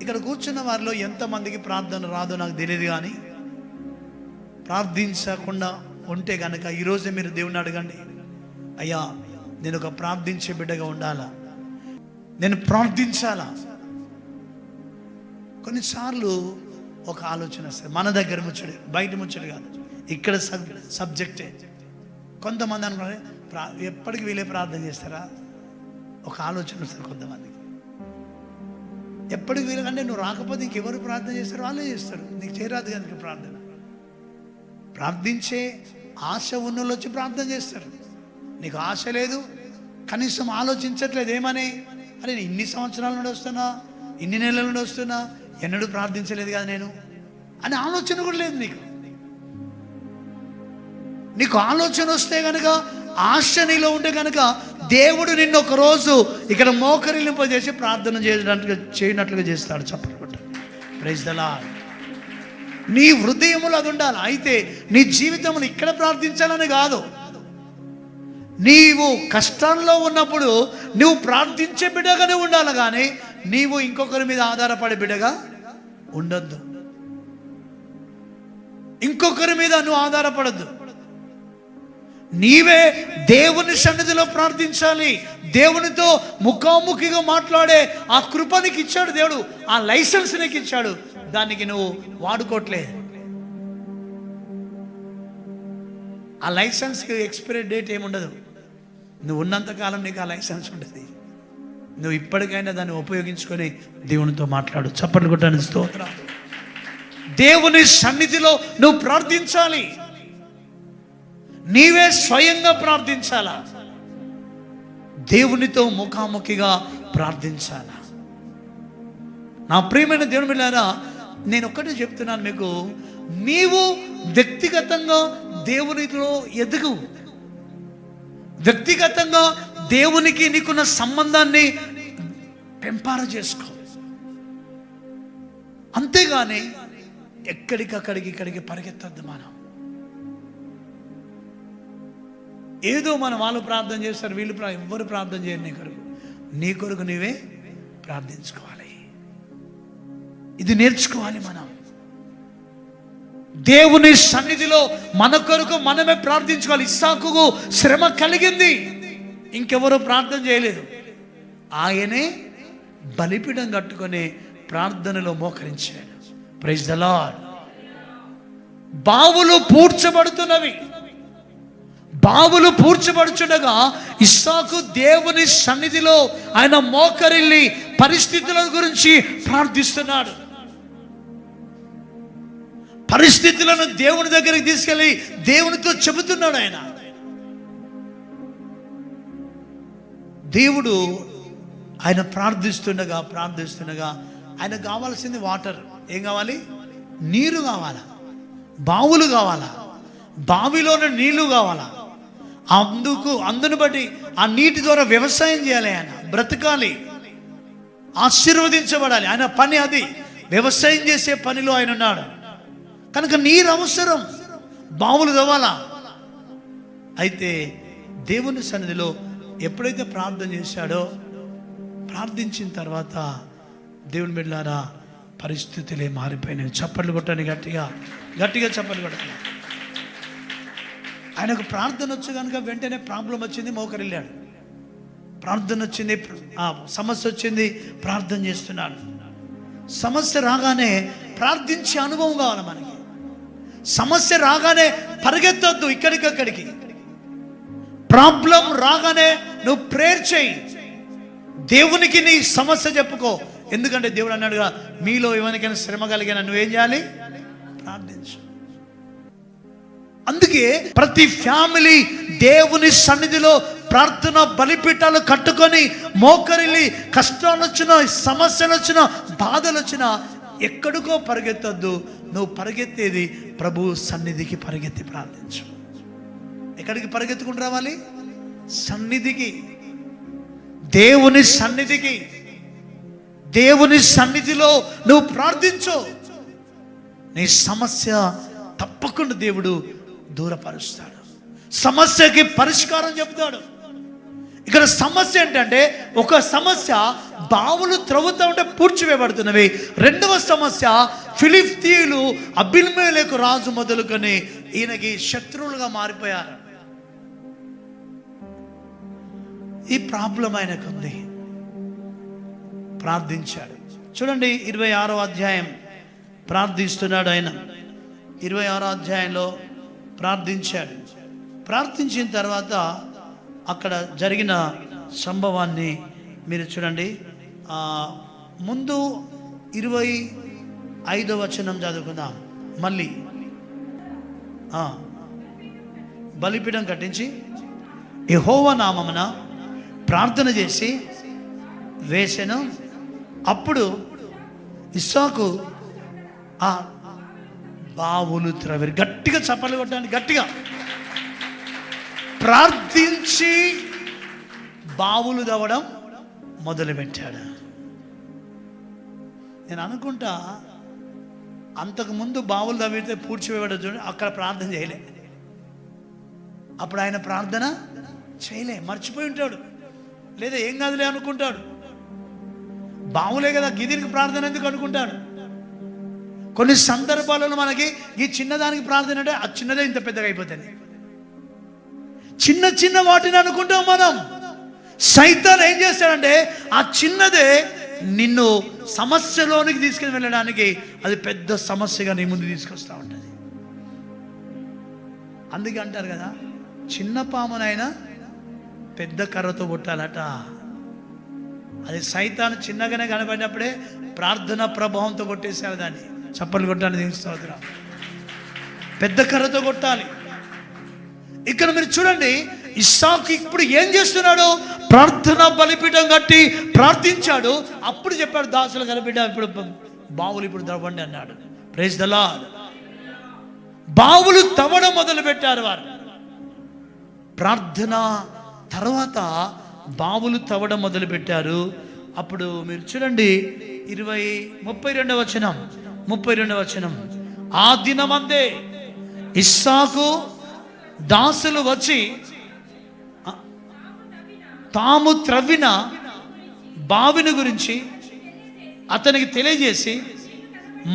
ఇక్కడ కూర్చున్న వారిలో ఎంతమందికి ప్రార్థన రాదో నాకు తెలియదు, కానీ ప్రార్థించకుండా ఉంటే కనుక ఈరోజే మీరు దేవుని అడగండి, అయ్యా నేను ఒక ప్రార్థించే బిడ్డగా ఉండాలా, నేను ప్రార్థించాలా. కొన్నిసార్లు ఒక ఆలోచన వస్తుంది, మన దగ్గర ముచ్చడి, బయట ముచ్చడి కాదు, ఇక్కడ సబ్జెక్టే. కొంతమంది అనుకున్నారు ఎప్పటికి వీళ్ళే ప్రార్థన చేస్తారా, ఒక ఆలోచన వస్తుంది కొంతమందికి. ఎప్పటికి వీళ్ళకంటే నువ్వు రాకపోతే ఇంకెవరు ప్రార్థన చేస్తారు, వాళ్ళే చేస్తారు, నీకు చేరాదు కనుక ప్రార్థన. ప్రార్థించే ఆశ ఉన్నోళ్ళు వచ్చి ప్రార్థన చేస్తారు. నీకు ఆశ లేదు, కనీసం ఆలోచించట్లేదు, ఏమని, అరే నేను ఇన్ని సంవత్సరాల నుండి వస్తున్నా, ఇన్ని నెలల నుండి వస్తున్నా, ఎన్నడూ ప్రార్థించలేదు కదా నేను అని ఆలోచన కూడా లేదు నీకు. నీకు ఆలోచన వస్తే కనుక, ఆశ నీలో ఉంటే కనుక దేవుడు నిన్ను ఒక రోజు ఇక్కడ మోకరిల్లింపజేసి ప్రార్థన చేయనట్లుగా చేస్తాడు. చెప్పండి, ప్రైజ్ ది లార్డ్. నీ హృదయములో అది ఉండాలి. అయితే నీ జీవితంలో ఇక్కడ ప్రార్థించాలని కాదు, నీవు కష్టాల్లో ఉన్నప్పుడు నువ్వు ప్రార్థించే బిడ్డగానే ఉండాలి, కానీ నీవు ఇంకొకరి మీద ఆధారపడే బిడ్డగా ఉండొద్దు. ఇంకొకరి మీద నువ్వు ఆధారపడద్దు. నీవే దేవుని సన్నిధిలో ప్రార్థించాలి. దేవునితో ముఖాముఖిగా మాట్లాడే ఆ కృప నీకు ఇచ్చాడు దేవుడు, ఆ లైసెన్స్ నీకు ఇచ్చాడు, దానికి నువ్వు వాడుకోవట్లే. ఆ లైసెన్స్కి ఎక్స్పైరీ డేట్ ఏముండదు. నువ్వు ఉన్నంతకాలం నీకు ఆ లైసెన్స్ ఉంటుంది. నువ్వు ఇప్పటికైనా దాన్ని ఉపయోగించుకొని దేవునితో మాట్లాడు. చప్పట్లు కొట్టండి, స్తోత్రం. దేవుని సన్నిధిలో నువ్వు ప్రార్థించాలి. నీవే స్వయంగా ప్రార్థించాలా, దేవునితో ముఖాముఖిగా ప్రార్థించాలా. నా ప్రియమైన దేవుని బిడ్డలారా, నేను ఒక్కటే చెప్తున్నాను మీకు, నీవు వ్యక్తిగతంగా దేవునిలో ఎదుగు. వ్యక్తిగతంగా దేవునికి నీకున్న సంబంధాన్ని పెంపార చేసుకో. అంతేగాని ఇక్కడికి పరిగెత్తద్దు. మనం ఏదో వాళ్ళు ప్రార్థన చేస్తారు, వీళ్ళు ఎవ్వరు ప్రార్థన చేయరు. నీ కొరకు నీవే ప్రార్థించుకోవాలి. ఇది నేర్చుకోవాలి. మనం దేవుని సన్నిధిలో మన కొరకు మనమే ప్రార్థించుకోవాలి. ఇస్సాకుకు శ్రమ కలిగింది, ఇంకెవరో ప్రార్థన చేయలేదు. ఆయనే బలిపీఠం కట్టుకొని ప్రార్థనలో మోకరించాడు. Praise the Lord. బావులు పూడ్చబడుతున్నవి. బావులు పూడ్చబడుచుండగా ఇస్సాకు దేవుని సన్నిధిలో ఆయన మోకరిల్లి పరిస్థితుల గురించి ప్రార్థిస్తున్నాడు. పరిస్థితులను దేవుని దగ్గరికి తీసుకెళ్ళి దేవునితో చెబుతున్నాడు. దేవుడు ఆయన ప్రార్థిస్తుండగా ఆయన కావాల్సింది వాటర్. ఏం కావాలి? నీరు కావాలా, బావులు కావాలా, బావిలోని నీళ్లు కావాలా. అందును బట్టి ఆ నీటి ద్వారా వ్యవసాయం చేయాలి, ఆయన బ్రతకాలి, ఆశీర్వదించబడాలి. ఆయన పని అది, వ్యవసాయం చేసే పనిలో ఆయన ఉన్నాడు కనుక నీరు అవసరం, బావులు కావాలా. అయితే దేవుని సన్నిధిలో ఎప్పుడైతే ప్రార్థన చేశాడో, ప్రార్థించిన తర్వాత దేవుని బిడ్డలారా పరిస్థితులే మారిపోయినాయి. చప్పట్లు కొట్టండి, గట్టిగా చప్పట్లు కొట్టాలి. ఆయనకు ప్రార్థన వచ్చు కనుక వెంటనే ప్రాబ్లం వచ్చింది, మోకరిల్లాడు. ప్రార్థన వచ్చింది, సమస్య వచ్చింది, ప్రార్థన చేస్తున్నాడు. సమస్య రాగానే ప్రార్థించే అనుభవం కావాలి మనకి. సమస్య రాగానే పరిగెత్తొద్దు ఇక్కడికక్కడికి. ప్రాబ్లం రాగానే నువ్వు ప్రేయర్ చేయి, దేవునికి నీ సమస్య చెప్పుకో. ఎందుకంటే దేవుడు అన్నాడుగా, మీలో ఎవరికైనా శ్రమ కలిగినా నువ్వేం చేయాలి? ప్రార్థించు. అందుకే ప్రతి ఫ్యామిలీ దేవుని సన్నిధిలో ప్రార్థన బలిపీఠాలు కట్టుకొని మోకరిల్లి, కష్టాలు వచ్చినా, సమస్యలు వచ్చినా, బాధలు వచ్చినా ఎక్కడికో పరిగెత్తొద్దు. నువ్వు పరిగెత్తేది ప్రభు సన్నిధికి పరిగెత్తి ప్రార్థించు. ఎక్కడికి పరిగెత్తుకుని రావాలి? సన్నిధికి, దేవుని సన్నిధికి. దేవుని సన్నిధిలో నువ్వు ప్రార్థించు. నీ సమస్య తప్పకుండా దేవుడు దూరపరుస్తాడు. సమస్యకి పరిష్కారం చెప్తాడు. ఇక్కడ సమస్య ఏంటంటే, ఒక సమస్య బావులు త్రవ్వుతూ ఉంటే పూడ్చివేయబడుతున్నవి. రెండవ సమస్య ఫిలిష్తీయులు అబీమెలెకు రాజు మొదలుకొని ఈయనకి శత్రువులుగా మారిపోయారు. ఈ ప్రాబ్లం ఆయనకుంది. ప్రార్థించాడు. చూడండి 26వ అధ్యాయం ప్రార్థిస్తున్నాడు ఆయన. 26వ అధ్యాయంలో ప్రార్థించాడు. ప్రార్థించిన తర్వాత అక్కడ జరిగిన సంభవాన్ని మీరు చూడండి. ముందు 25వ వచనం చదువుకుందాం. మళ్ళీ బలిపీఠం కట్టించి యెహోవా నామమున ప్రార్థన చేసి వేసెను. అప్పుడు ఇస్సాకు ఆ బావులు త్రవ్విరి. గట్టిగా చప్పట్లు కొట్టండి, గట్టిగా. ప్రార్థించి బావులు తవ్వడం మొదలుపెట్టాడు. నేను అనుకుంటా అంతకుముందు బావులు తవ్వితే పూడ్చివేయడం చూడండి, అక్కడ ప్రార్థన చేయలే. అప్పుడు ఆయన ప్రార్థన చేయలే, మర్చిపోయి ఉంటాడు, లేదా ఏం కాదులే అనుకుంటాడు. బావులే కదా, గిదినికి ప్రార్థన ఎందుకు అనుకుంటాడు. కొన్ని సందర్భాలలో మనకి ఈ చిన్నదానికి ప్రార్థన అంటే ఆ చిన్నదే ఇంత పెద్దగా అయిపోతుంది. చిన్న చిన్న వాటిని అనుకుంటాం మనం. సైతాన్ ఏం చేస్తాడంటే ఆ చిన్నదే నిన్ను సమస్యలోనికి తీసుకుని వెళ్ళడానికి అది పెద్ద సమస్యగా నీ ముందు తీసుకొస్తూ ఉంటుంది. అందుకే అంటారు కదా, చిన్న పామునైనా పెద్ద కర్రతో కొట్టాలట. అది సైతాను చిన్నగానే కనబడినప్పుడే ప్రార్థన ప్రభావంతో కొట్టేశారు దాన్ని. చప్పలు కొట్టాలని స్తోత్రం. పెద్ద కర్రతో కొట్టాలి. ఇక్కడ మీరు చూడండి, ఇస్సాకు ఇప్పుడు ఏం చేస్తున్నాడు? ప్రార్థన బలిపీఠం కట్టి ప్రార్థించాడు. అప్పుడు చెప్పాడు దాసులు కనిపెట్ట, ఇప్పుడు బావులు ఇప్పుడు తవ్వండి అన్నాడు. Praise the Lord. బావులు తవ్వడం మొదలు పెట్టారు వారు. ప్రార్థన తర్వాత బావులు తవ్వడం మొదలు పెట్టారు. అప్పుడు మీరు చూడండి 32వ వచనం. ఆ దినమందే ఇస్సాకు దాసులు వచ్చి తాము త్రవ్విన బావిని గురించి అతనికి తెలియజేసి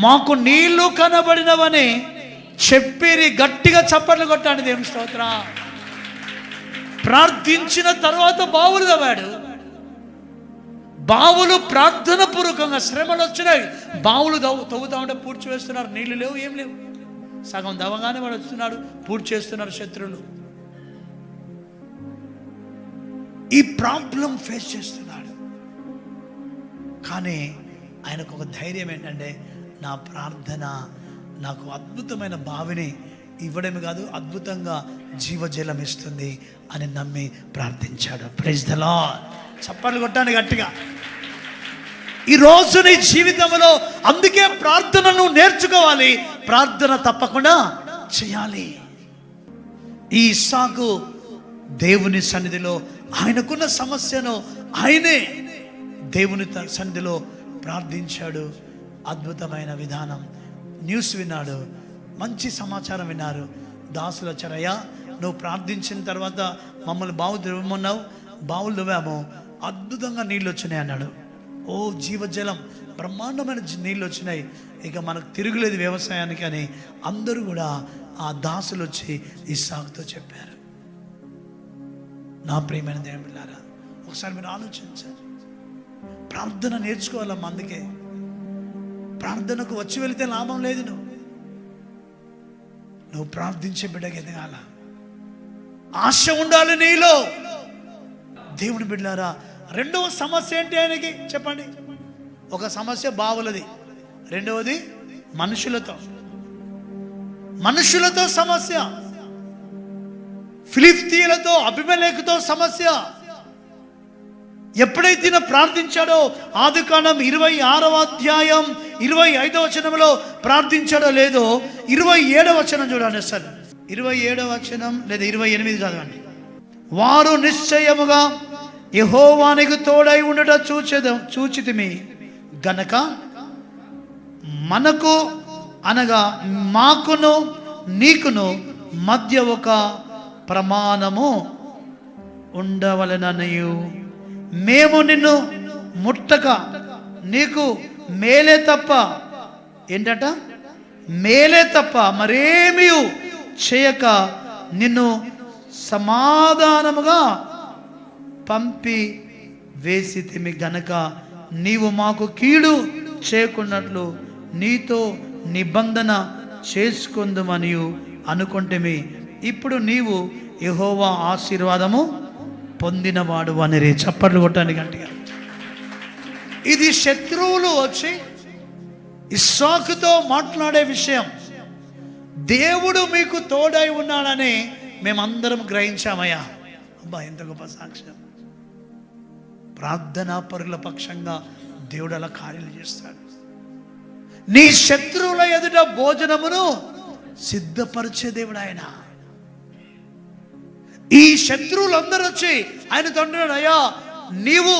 మాకు నీళ్లు కనబడినవని చెప్పిరి. గట్టిగా చప్పట్లు కొట్టాడు దేవుని స్తోత్రం. ప్రార్థించిన తర్వాత బావులు తవ్వాడు. బావులు ప్రార్థన పూర్వకంగా, శ్రమలు వచ్చినాయి, బావులు తవ్వుతా ఉంటే పూడ్చి వేస్తున్నారు. నీళ్లు లేవు, ఏం లేవు. సగం దవగానే వాడు వస్తున్నాడు, పూర్తి చేస్తున్నారు శత్రువులు. ఈ ప్రాబ్లం ఫేస్ చేస్తున్నాడు. కానీ ఆయనకు ఒక ధైర్యం ఏంటంటే, నా ప్రార్థన నాకు అద్భుతమైన బావిని ఇవ్వడమే కాదు, అద్భుతంగా జీవజలం ఇస్తుంది అని నమ్మి ప్రార్థించాడు. Praise the Lord. చప్పట్లు కొట్టాను గట్టిగా. ఈరోజు నీ జీవితంలో అందుకే ప్రార్థనను నేర్చుకోవాలి. ప్రార్థన తప్పకుండా చేయాలి. ఈ ఇస్సాకు దేవుని సన్నిధిలో ఆయనకున్న సమస్యను ఆయనే దేవుని సన్నిధిలో ప్రార్థించాడు. అద్భుతమైన విధానం. న్యూస్ విన్నాడు, మంచి సమాచారం విన్నారు. దాసులు వచ్చారయ్యా, నువ్వు ప్రార్థించిన తర్వాత మమ్మల్ని బావు దువ్వమన్నావు, బావులు దువ్వాము, అద్భుతంగా నీళ్ళు వచ్చినాయి అన్నాడు. ఓ జీవజలం, బ్రహ్మాండమైన నీళ్ళు వచ్చినాయి, ఇక మనకు తిరుగులేదు వ్యవసాయానికి అని అందరూ కూడా ఆ దాసులు వచ్చి ఇస్సాకుతో చెప్పారు. నా ప్రియమైన దేవుని బిడ్డలారా, ఒకసారి మీరు ఆలోచించాలి. ప్రార్థన నేర్చుకోవాలమ్మా. అందుకే ప్రార్థనకు వచ్చి వెళితే లాభం లేదు. నువ్వు ప్రార్థించే బిడ్డకి ఎదగాల, ఆశ ఉండాలి నీలో. దేవుని బిడ్డలారా, రెండవ సమస్య ఏంటి ఆయనకి చెప్పండి? ఒక సమస్య బావులది, రెండవది మనుషులతో సమస్య, ఫిలిష్తీయులతో అబీమెలెకుతో సమస్య. ఎప్పుడైతే ప్రార్థించాడో, ఆదికాండం 26వ అధ్యాయం 25వ వచనంలో ప్రార్థించాడో లేదో, 27వ వచనం చూడండి. అసలు 27వ వచనం లేదా 28 చదవండి. వారు నిశ్చయముగా యెహోవానికి తోడై ఉండుట చూచితిమి గనక మనకు అనగా మాకును నీకును మధ్య ఒక ప్రమాణము ఉండవలెననియు మేము నిన్ను ముట్టక నీకు మేలే తప్ప ఏంటట మేలే తప్ప మరేమీ చేయక నిన్ను సమాధానముగా పంపి వేసితిమి గనక నీవు మాకు కీడు చేయకున్నట్లు నీతో నిబంధన చేసుకుందుమనియు అనుకుంటేమి ఇప్పుడు నీవు యెహోవా ఆశీర్వాదము పొందినవాడు అనిరి. చప్పట్లు కొట్టండి గట్టిగా. ఇది శత్రువులు వచ్చి ఇస్సాకుతో మాట్లాడే విషయం. దేవుడు మీకు తోడై ఉన్నాడని మేమందరం గ్రహించామయ్యా. అబ్బా, ఎంత గొప్ప సాక్ష్యం. ప్రార్థనా పరుల పక్షంగా దేవుడు అలా కార్యాలు చేస్తాడు. నీ శత్రువుల ఎదుట భోజనమును సిద్ధపరిచే దేవుడు ఆయన. ఈ శత్రువులందరూ వచ్చి ఆయన తండ్రి, అయ్యా నీవు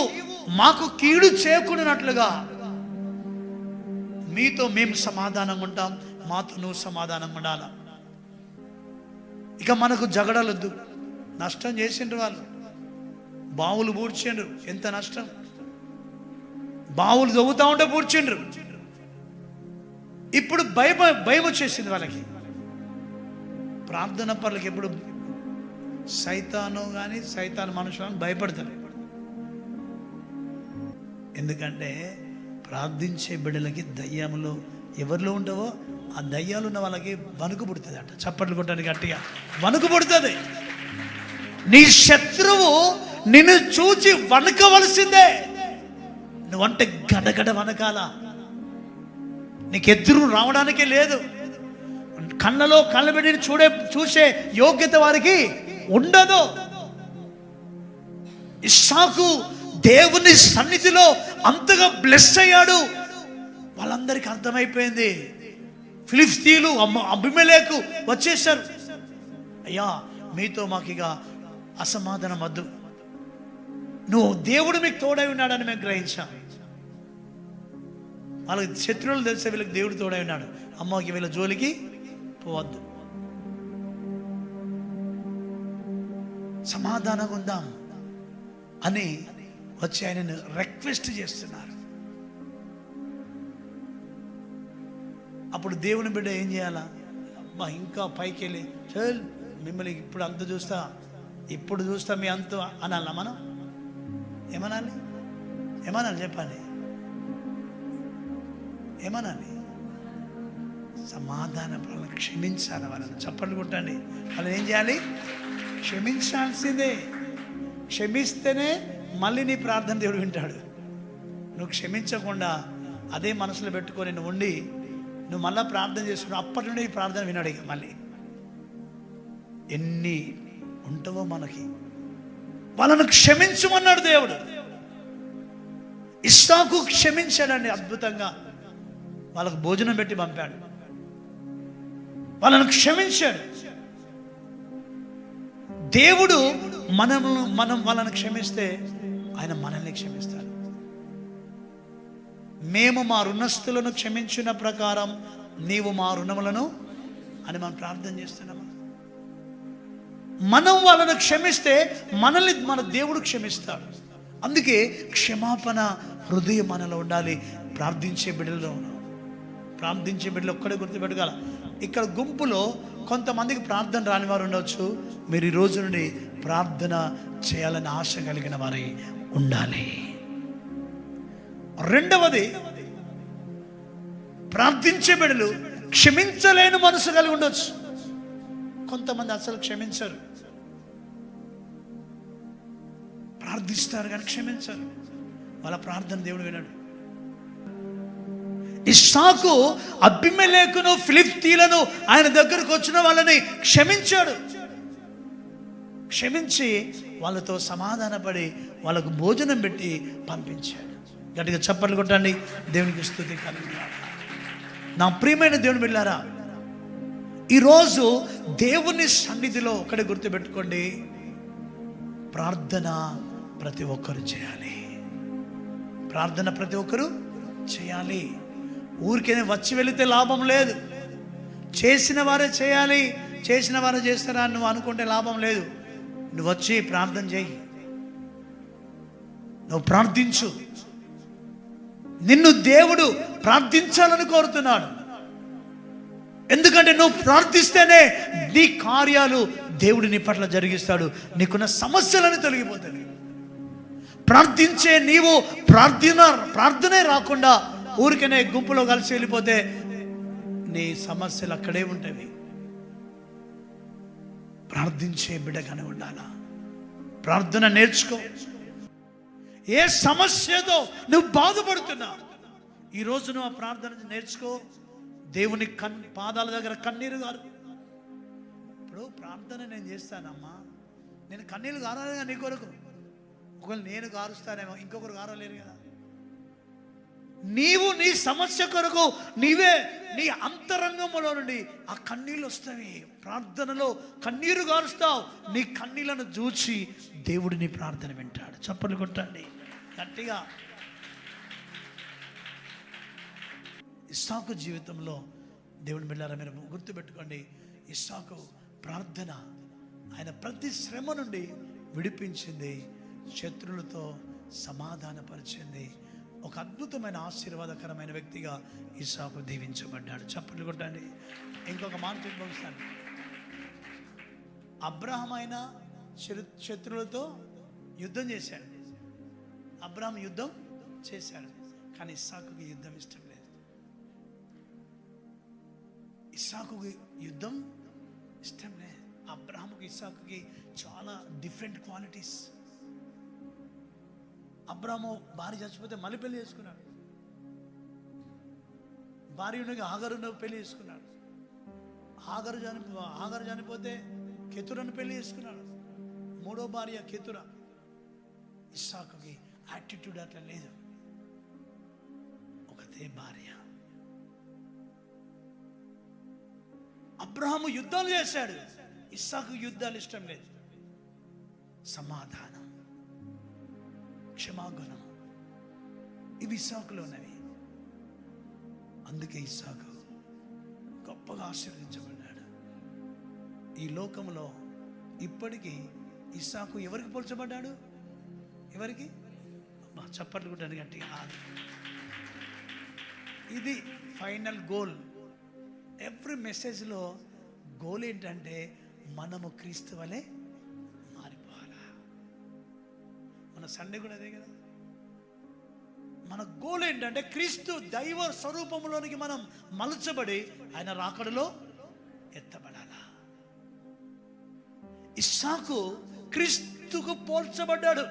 మాకు కీడు చేయకూడనట్లుగా మీతో మేము సమాధానంగా ఉంటాం, మాతో నువ్వు సమాధానంగా ఉండాల. ఇక మనకు జగడలొద్దు. నష్టం చేసిండ్రు వాళ్ళు, బావులు పూడ్చిండ్రు. ఎంత నష్టం! బావులు దవ్వుతా ఉంటే పూడ్చిండ్రు. ఇప్పుడు భయం వచ్చేసింది వాళ్ళకి. ప్రార్థన పరులకి ఎప్పుడు సైతాను కానీ సైతాను మనుషులను భయపడతారు. ఎందుకంటే ప్రార్థించే బిడ్డలకి దయ్యములు ఎవరిలో ఉంటావో ఆ దయ్యాలు ఉన్న వాళ్ళకి వణుకు పుడుతుంది అంట. చప్పట్లు కొట్టడానికి గట్టిగా వణుకు పుడుతుంది. నీ శత్రువు నిన్ను చూచి వణకవలసిందే. నువ్వంటే గడగడ వనకాల. నీకు ఎదురు రావడానికే లేదు. కళ్ళలో కళ్ళబెట్టి చూసే యోగ్యత వారికి ఉండదు. ఇస్సాకు దేవుని సన్నిధిలో అంతగా బ్లెస్ అయ్యాడు. వాళ్ళందరికీ అర్థమైపోయింది. ఫిలిస్తీయులు అబీమెలెకు వచ్చేసారు. అయ్యా మీతో మాకు ఇక అసమాధానం వద్దు, నువ్వు దేవుడు మీకు తోడై ఉన్నాడని మేము గ్రహించాం. వాళ్ళకి శత్రువులు తెలిసే వీళ్ళకి దేవుడు తోడై ఉన్నాడు. అమ్మకి వీళ్ళ జోలికి పోవద్దు, సమాధానంగా ఉందాం అని వచ్చి ఆయనను రిక్వెస్ట్ చేస్తున్నారు. అప్పుడు దేవుని బిడ్డ ఏం చేయాలా? అబ్బా ఇంకా పైకి వెళ్ళి చల్ మిమ్మల్ని ఇప్పుడు అంత చూస్తా, ఇప్పుడు చూస్తా మీ అంత అనాలా? మనం ఏమనాలి? చెప్పాలి. ఏమనాలి? సమాధాన వాళ్ళని క్షమించాలి. వాళ్ళని చప్పట్లు కొట్టండి. వాళ్ళని ఏం చేయాలి? క్షమించాల్సిందే. క్షమిస్తేనే మళ్ళీ నీ ప్రార్థన దేవుడు వింటాడు. నువ్వు క్షమించకుండా అదే మనసులో పెట్టుకొని నువ్వు ఉండి నువ్వు మళ్ళీ ప్రార్థన చేస్తున్నావు, అప్పటి నుండి ఈ ప్రార్థన వినాడు. ఇక మళ్ళీ ఎన్ని ఉంటావో మనకి. వాళ్ళను క్షమించమన్నాడు దేవుడు. ఇస్సాకు క్షమించాడండి అద్భుతంగా. వాళ్ళకు భోజనం పెట్టి పంపాడు, వాళ్ళను క్షమించాడు. దేవుడు మనం వాళ్ళని క్షమిస్తే ఆయన మనల్ని క్షమిస్తాడు. మేము మా రుణస్థులను క్షమించిన ప్రకారం నీవు మా రుణములను అని మనం ప్రార్థన చేస్తున్నాము. మనం వాళ్ళను క్షమిస్తే మనల్ని మన దేవుడు క్షమిస్తాడు. అందుకే క్షమాపణ హృదయం మనలో ఉండాలి. ప్రార్థించే బిడ్డలో ప్రార్థించే బిడ్డలు ఒక్కడే గుర్తుపెట్టుకోగల. ఇక్కడ గుంపులో కొంతమందికి ప్రార్థన రాని వారు ఉండవచ్చు. మీరు ఈ రోజు నుండి ప్రార్థన చేయాలని ఆశ కలిగిన వారై ఉండాలి. రెండవది, ప్రార్థించే బిడ్డలు క్షమించలేని మనసు కలిగి ఉండొచ్చు. కొంతమంది అసలు క్షమించరు, ప్రార్థిస్తారు కానీ క్షమించరు. వాళ్ళ ప్రార్థన దేవుడు వినడు. ఇస్సాకు అబీమెలెకును ఫిలిష్తీయులను ఆయన దగ్గరకు వచ్చిన వాళ్ళని క్షమించాడు. క్షమించి వాళ్ళతో సమాధానపడి వాళ్ళకు భోజనం పెట్టి పంపించాడు. గట్టిగా చప్పట్లు కొట్టండి. దేవునికి స్తుతి కలుగును. నా ప్రియమైన దేవుని బిడ్డలారా, ఈరోజు దేవుని సన్నిధిలో ఒకటి గుర్తుపెట్టుకోండి, ప్రార్థన ప్రతి ఒక్కరు చేయాలి. ప్రార్థన ప్రతి ఒక్కరు చేయాలి. ఊరికే వచ్చి వెళితే లాభం లేదు. చేసిన వారే చేయాలి. చేసిన వారే చేస్తారా నువ్వు అనుకుంటే లాభం లేదు. నువ్వు వచ్చి ప్రార్థన చేయి. నువ్వు ప్రార్థించు. నిన్ను దేవుడు ప్రార్థించాలని కోరుతున్నాడు. ఎందుకంటే నువ్వు ప్రార్థిస్తేనే నీ కార్యాలు దేవుడు నీ పట్ల జరిగిస్తాడు. నీకున్న సమస్యలను తొలగిపోతాయి. ప్రార్థించే నీవు ప్రార్థనే రాకుండా ఊరికనే గుంపులో కలిసి వెళ్ళిపోతే నీ సమస్యలు అక్కడే ఉంటాయి. ప్రార్థించే బిడ్డగానే ఉండాలా. ప్రార్థన నేర్చుకో. ఏ సమస్యతో నువ్వు బాధపడుతున్నా ఈరోజు నువ్వు ఆ ప్రార్థన నేర్చుకో. దేవుని పాదాల దగ్గర కన్నీరు గారు. ఇప్పుడు ప్రార్థన నేను చేస్తానమ్మా, నేను కన్నీళ్ళు గారాలిగా నీ కొరకు. ఒకవేళ నేను గారుస్తానేమో, ఇంకొకరు గారలేరు కదా. నీవు నీ సమస్య కొరకు నీవే నీ అంతరంగంలో నుండి ఆ కన్నీళ్ళు వస్తాయి. ప్రార్థనలో కన్నీరు గారుస్తావు. నీ కన్నీళ్లను చూచి దేవుడు నీ ప్రార్థన వింటాడు. చప్పట్లు కొట్టండి గట్టిగా. ఇస్సాకు జీవితంలో దేవుని బిడ్డలారా మీరు గుర్తుపెట్టుకోండి. ఇస్సాకు ప్రార్థన ఆయన ప్రతి శ్రమ నుండి విడిపించింది, శత్రువులతో సమాధానపరిచింది. ఒక అద్భుతమైన ఆశీర్వాదకరమైన వ్యక్తిగా ఇస్సాకు దీవించబడ్డాడు. చప్పట్లు కొట్టండి. ఇంకొక మాట చెప్పాను. అబ్రహాం అయినా శత్రువులతో యుద్ధం చేశాడు. అబ్రహాం యుద్ధం చేశాడు, కానీ ఇస్సాకుకి యుద్ధం ఇష్టం లేదు. ఇస్సాకుకి యుద్ధం ఇష్టం లేదు. అబ్రహాముకి ఇస్సాకుకి చాలా డిఫరెంట్ క్వాలిటీస్. అబ్రాము భార్య చచ్చిపోతే మళ్ళీ పెళ్లి చేసుకున్నాడు. భార్య ఉండగా ఆగరును పెళ్లి చేసుకున్నాడు. ఆగరు చనిపోతే కెతురను పెళ్లి చేసుకున్నాడు. మూడో భార్య కెతుర. ఇస్సాకుకి యాటిట్యూడ్ అట్లా లేదు. ఒకతే భార్య. అబ్రహాము యుద్ధాలు చేశాడు, ఇస్సాకు యుద్ధాలు ఇష్టం లేదు. సమాధానం, క్షమాగుణం, ఇవి ఇస్సాకులో ఉన్నవి. అందుకే ఇస్సాకు గొప్పగా ఆశీర్వదించబడ్డాడు. ఈ లోకంలో ఇప్పటికీ ఇస్సాకు ఎవరికి పోల్చబడ్డాడు? ఎవరికి? చప్పట్లు కొట్టండి గట్టిగా. ఇది ఫైనల్ గోల్. ఎవ్రీ మెసేజ్లో గోల్ ఏంటంటే మనము క్రీస్తు వలె మారిపోవాలా. మన సండే కూడా అదే కదా. మన గోల్ ఏంటంటే క్రీస్తు దైవ స్వరూపంలోనికి మనం మలచబడి ఆయన రాకడలో ఎత్తబడాలా. ఇస్సాకు క్రీస్తుకు పోల్చబడ్డాడు.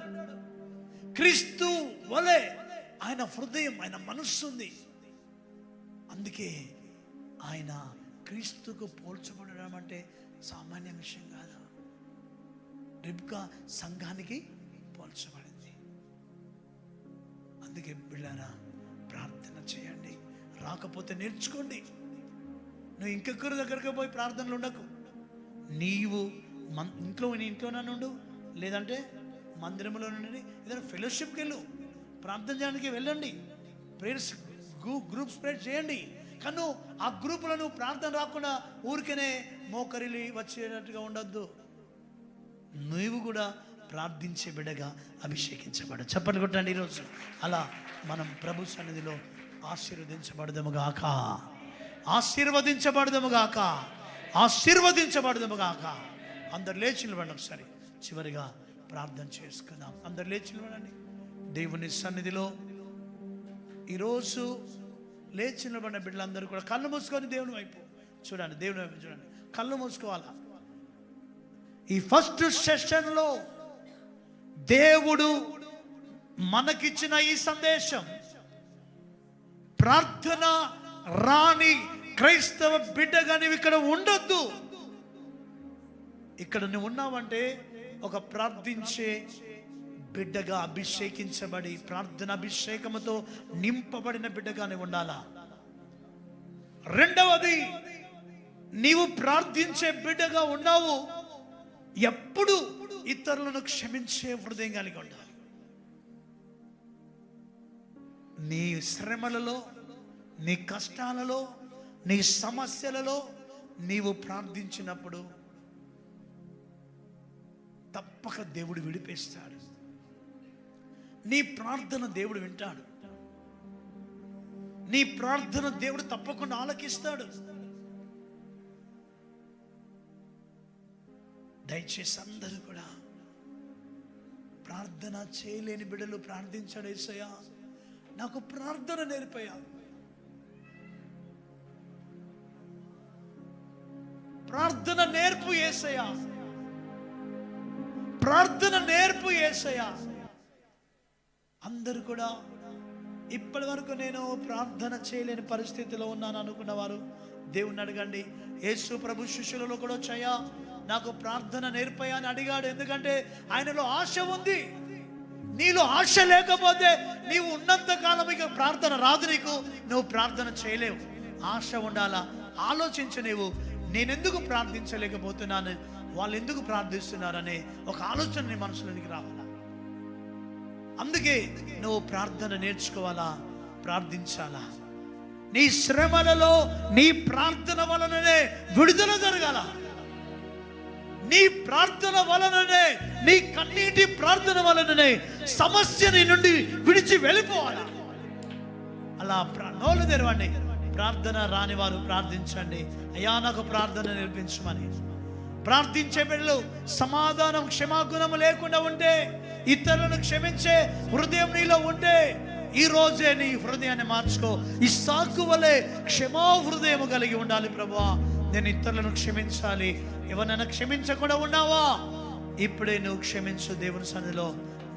క్రీస్తు వలె ఆయన హృదయం, ఆయన మనస్సు ఉంది. అందుకే ఆయన క్రీస్తుకు పోల్చబడడం అంటే సామాన్య విషయం కాదు. రిబ్కా సంఘానికి పోల్చబడింది. అందుకే బిడ్డలారా ప్రార్థన చేయండి. రాకపోతే నేర్చుకోండి. నువ్వు ఇంకొకరి దగ్గరికి పోయి ప్రార్థనలు ఉండకు. నీవు నీ ఇంట్లోనే ఉండు, లేదంటే మందిరంలో నుండి ఏదైనా ఫెలోషిప్కి వెళ్ళు, ప్రార్థన చేయడానికి వెళ్ళండి, ప్రేయర్స్ గ్రూప్స్ ప్రేయర్ చేయండి. కానీ ఆ గ్రూపులో నువ్వు ప్రార్థన రాకుండా ఊరికనే మోకరిలి వచ్చేటట్టుగా ఉండొద్దు. నువ్వు కూడా ప్రార్థించే బిడ్డగా అభిషేకించబడు. చెప్పండి కొట్టండి. ఈరోజు అలా మనం ప్రభు సన్నిధిలో ఆశీర్వదించబడదముగాక, ఆశీర్వదించబడదముగాక, ఆశీర్వదించబడదముగాక. అందరు లేచి నిలబడండి. ఒకసారి చివరిగా ప్రార్థన చేసుకుందాం. అందరు లేచి నిలబడండి. దేవుని సన్నిధిలో ఈరోజు లేచి నిలబడిన బిడ్డలందరూ కూడా కళ్ళు మూసుకొని దేవుని వైపు చూడండి. దేవుని వైపు చూడండి. కళ్ళు మూసుకోవాలా. ఈ ఫస్ట్ సెషన్లో దేవుడు మనకిచ్చిన ఈ సందేశం, ప్రార్థన రాని క్రైస్తవ బిడ్డగా నువ్వు ఇక్కడ ఉండొద్దు. ఇక్కడ నువ్వు ఉన్నావంటే ఒక ప్రార్థించే బిడ్డగా అభిషేకించబడి ప్రార్థన అభిషేకముతో నింపబడిన బిడ్డగానే ఉండాలా. రెండవది, నీవు ప్రార్థించే బిడ్డగా ఉన్నావు, ఎప్పుడు ఇతరులను క్షమించే హృదయం కలిగి ఉండాలి. నీ శ్రమలలో, నీ కష్టాలలో, నీ సమస్యలలో నీవు ప్రార్థించినప్పుడు తప్పక దేవుడు విడిపిస్తాడు. నీ ప్రార్థన దేవుడు వింటాడు. నీ ప్రార్థన దేవుడు తప్పకుండా ఆలకిస్తాడు. దయచేసి అందరూ కూడా ప్రార్థన చేయలేని బిడ్డలు ప్రార్థించాడు. యేసయ్యా నాకు ప్రార్థన నేర్పయ్యా, ప్రార్థన నేర్పు యేసయ్యా, ప్రార్థన నేర్పు యేసయ్యా. అందరూ కూడా ఇప్పటి వరకు నేను ప్రార్థన చేయలేని పరిస్థితిలో ఉన్నాను అనుకున్న వారు దేవుణ్ణి అడగండి. యేసు ప్రభు శిష్యులలో కూడా వచ్చాయా, నాకు ప్రార్థన నేర్పయ్యా అని అడిగాడు. ఎందుకంటే ఆయనలో ఆశ ఉంది. నీలో ఆశ లేకపోతే నీవు ఉన్నంత కాలం ఇక ప్రార్థన రాదు, నీకు నువ్వు ప్రార్థన చేయలేవు. ఆశ ఉండాలా. ఆలోచించ, నీవు నేనెందుకు ప్రార్థించలేకపోతున్నాను, వాళ్ళు ఎందుకు ప్రార్థిస్తున్నారనే ఒక ఆలోచన నీ మనసులోనికి రావాలా. అందుకే నువ్వు ప్రార్థన నేర్చుకోవాలా, ప్రార్థించాలా. నీ శ్రమలలో నీ ప్రార్థన వలననే విడుదల జరగాల. నీ ప్రార్థన వలననే, నీ కన్నీటి ప్రార్థన వలననే సమస్య నీ నుండి విడిచి వెళ్ళిపోవాలా. అలా నోళ్ళు తెరవండి. ప్రార్థన రాని వారు ప్రార్థించండి. అయ్యా నాకు ప్రార్థన నేర్పించమని. ప్రార్థించే బిడ్డలు సమాధానం, క్షమాగుణం లేకుండా ఉంటే, ఇతరులను క్షమించే హృదయం నీలో ఉంటే, ఈ రోజే నీ హృదయాన్ని మార్చుకో. ఇస్సాకు వలె క్షమా హృదయం కలిగి ఉండాలి. ప్రభువా నేను ఇతరులను క్షమించాలి. ఎవరైనా క్షమించకుండా ఉన్నావా, ఇప్పుడే నువ్వు క్షమించు. దేవుని సన్నిధిలో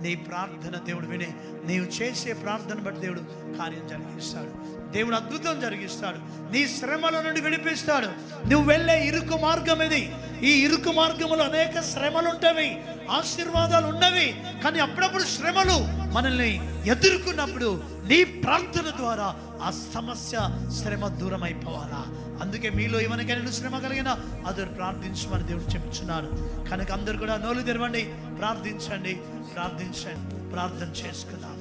నీ ప్రార్థన దేవుడు విని, నీవు చేసే ప్రార్థన బట్టి దేవుడు కార్యం జరిగిస్తాడు. దేవుడు అద్భుతం జరిగిస్తాడు. నీ శ్రమల నుండి విడిపిస్తాడు. నువ్వు వెళ్ళే ఇరుకు మార్గం ఇది. ఈ ఇరుకు మార్గంలో అనేక శ్రమలు ఉంటవి, ఆశీర్వాదాలు ఉన్నవి. కానీ అప్పుడప్పుడు శ్రమలు మనల్ని ఎదుర్కొన్నప్పుడు నీ ప్రార్థన ద్వారా ఆ సమస్య, శ్రమ దూరం అయిపోవాలా. అందుకే మీలో ఎవరికైనా శ్రమ కలిగినా అతను ప్రార్థించమని దేవుడు చెప్తున్నాడు. కనుక అందరు కూడా నోలు తెరవండి, ప్రార్థించండి, ప్రార్థించండి. ప్రార్థన చేసుకుందాం.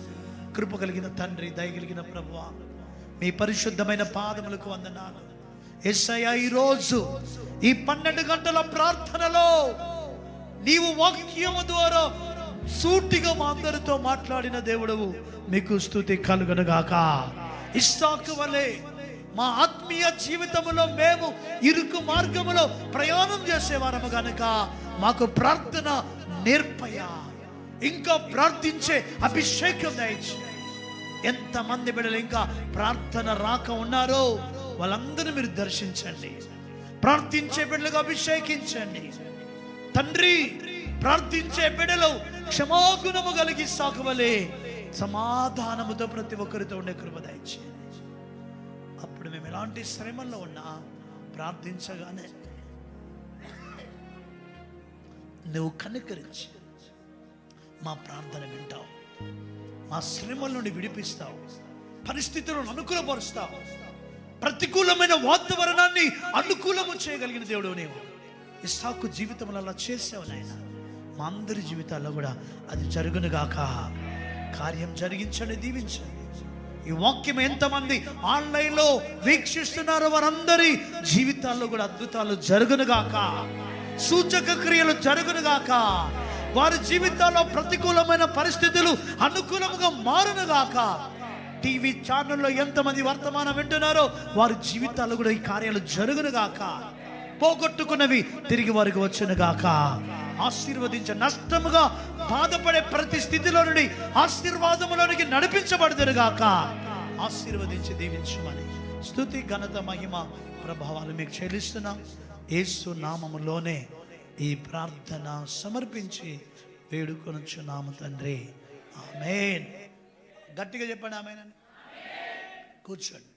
కృప కలిగిన తండ్రి, దయ కలిగిన ప్రభువా, మీ పరిశుద్ధమైన పాదములకు వందనాలు. యేసయ్యా ఈరోజు ఈ 12 గంటల ప్రార్థనలో నీవు వాక్యము ద్వారా సూటిగా మా అందరితో మాట్లాడిన దేవుడవు, మీకు స్తుతి కలుగునుగాక. ఇస్సాకు వలె మా ఆత్మీయ జీవితంలో మేము ఇరుకు మార్గములో ప్రయాణం చేసేవారము గనుక మాకు ప్రార్థన నేర్పయ్యా. ఇంకా ప్రార్థించే అభిషేకం దయచేయి. ఎంతమంది బిడ్డలు ఇంకా ప్రార్థన రాక ఉన్నారో వాళ్ళందరూ మీరు దర్శించండి. ప్రార్థించే బిడ్డలుగా అభిషేకించండి తండ్రి. ప్రార్థించే బిడ్డలు క్షమాగుణము కలిగి సాకువలే సమాధానముతో ప్రతి ఒక్కరితో ఉండే కృప దయచేయండి. అప్పుడు మేము ఎలాంటి శ్రమల్లో ఉన్నా ప్రార్థించగానే నువ్వు కనికరించి మా ప్రార్థన వింటావు, మా శ్రమల నుండి విడిపిస్తావు, పరిస్థితులను అనుకూలపరుస్తావు, ప్రతికూలమైన వాతావరణాన్ని అనుకూలము చేయగలిగిన దేవుడు నీవు. ఇస్సాకు జీవితంలో అలా చేసావు నాయన. మా అందరి జీవితాల్లో కూడా అది జరుగునుగాక. కార్యం జరిగించండి, దీవించండి. ఈ వాక్యం ఎంతమంది ఆన్లైన్లో వీక్షిస్తున్నారో వారందరి జీవితాల్లో కూడా అద్భుతాలు జరుగునుగాక, సూచక క్రియలు జరుగునుగాక. వారి జీవితాల్లో ప్రతికూలమైన పరిస్థితులు అనుకూలంగా మారునుగాక. టీవీ ఛానల్లో ఎంతమంది వర్తమానం వింటున్నారో వారి జీవితాల్లో కూడా ఈ కార్యాలు జరుగునుగాక. పోగొట్టుకున్నవి తిరిగి వారికి వచ్చునుగాక. ఆశీర్వదించ, నష్టముగా బాధపడే ప్రతి స్థితిలో నుండి ఆశీర్వాదములోనికి నడిపించబడుదురుగాక. ఆశీర్వదించి దీవించమని స్తుతి, ఘనత, మహిమ, ప్రభావాలు మీకు చెల్లిస్తున్నాం. యేసు నామములోనే ఈ ప్రార్థన సమర్పించి వేడుకొనుచున్నాము తండ్రి. ఆమేన్. గట్టిగా చెప్పండి ఆమేన్ అని. కూర్చోండి.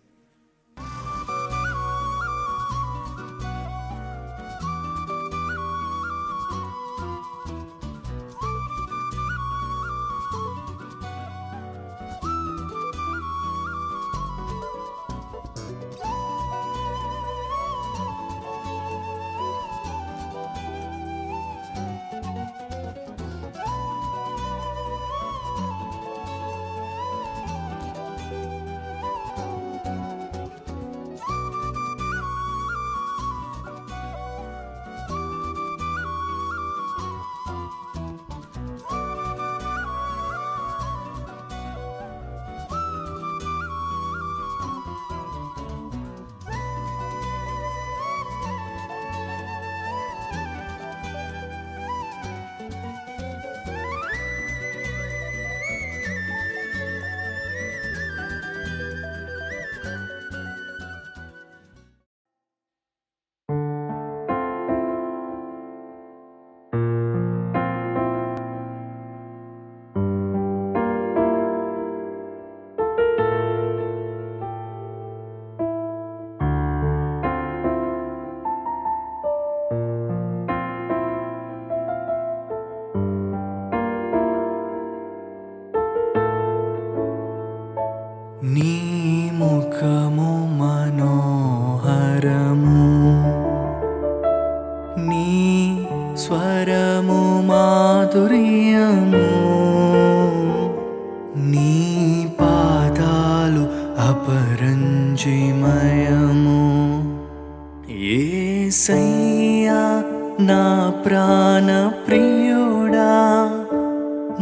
నా ప్రాణ ప్రియుడా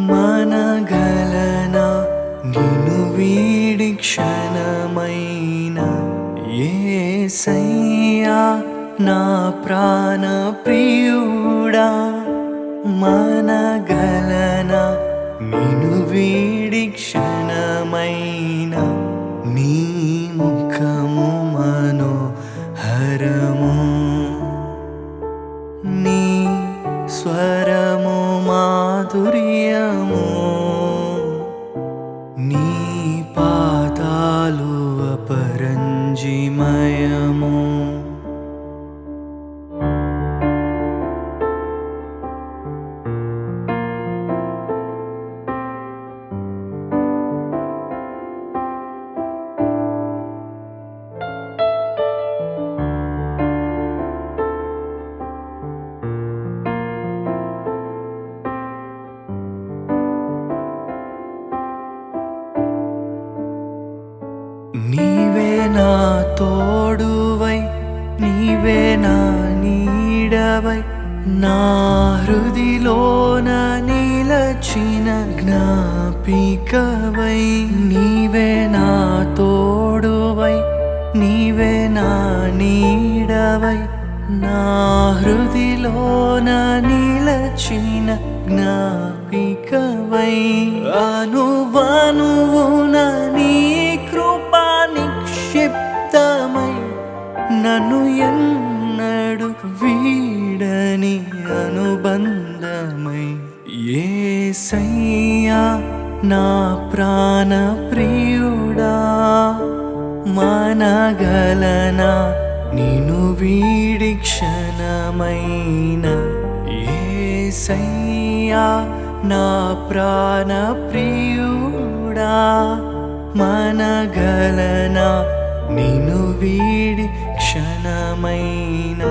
మనగలనా నిన్ను వీడి క్షణమైన యేసయ్యా నా ప్రాణ ప్రియుడా మనగలనా నిన్ను వీడి క్షణమైన నీ ముఖము మనోహరము నీ స్వరము మాధుర్యము నీ పాదాలు అపరంజిమయము నీవే నా తోడువై నీవే నా నీడవై నా హృదిలోన నిలచిన జ్ఞాపికవై నీవే నా తోడువై నీవే నా నీడవై నా హృదిలోన నిలచిన జ్ఞాపికవై అనువనువున నీ కృపా నిక్షిప్తమై నన్ను ఎన్నడు వీడని అనుబంధమై యేసయ్యా నా ప్రాణ ప్రియుడా మనగలనా నిన్ను వీడి క్షణమైన యేసయ్యా నా ప్రాణ ప్రియుడా మనగలనా నిన్ను వీడి క్షణమైన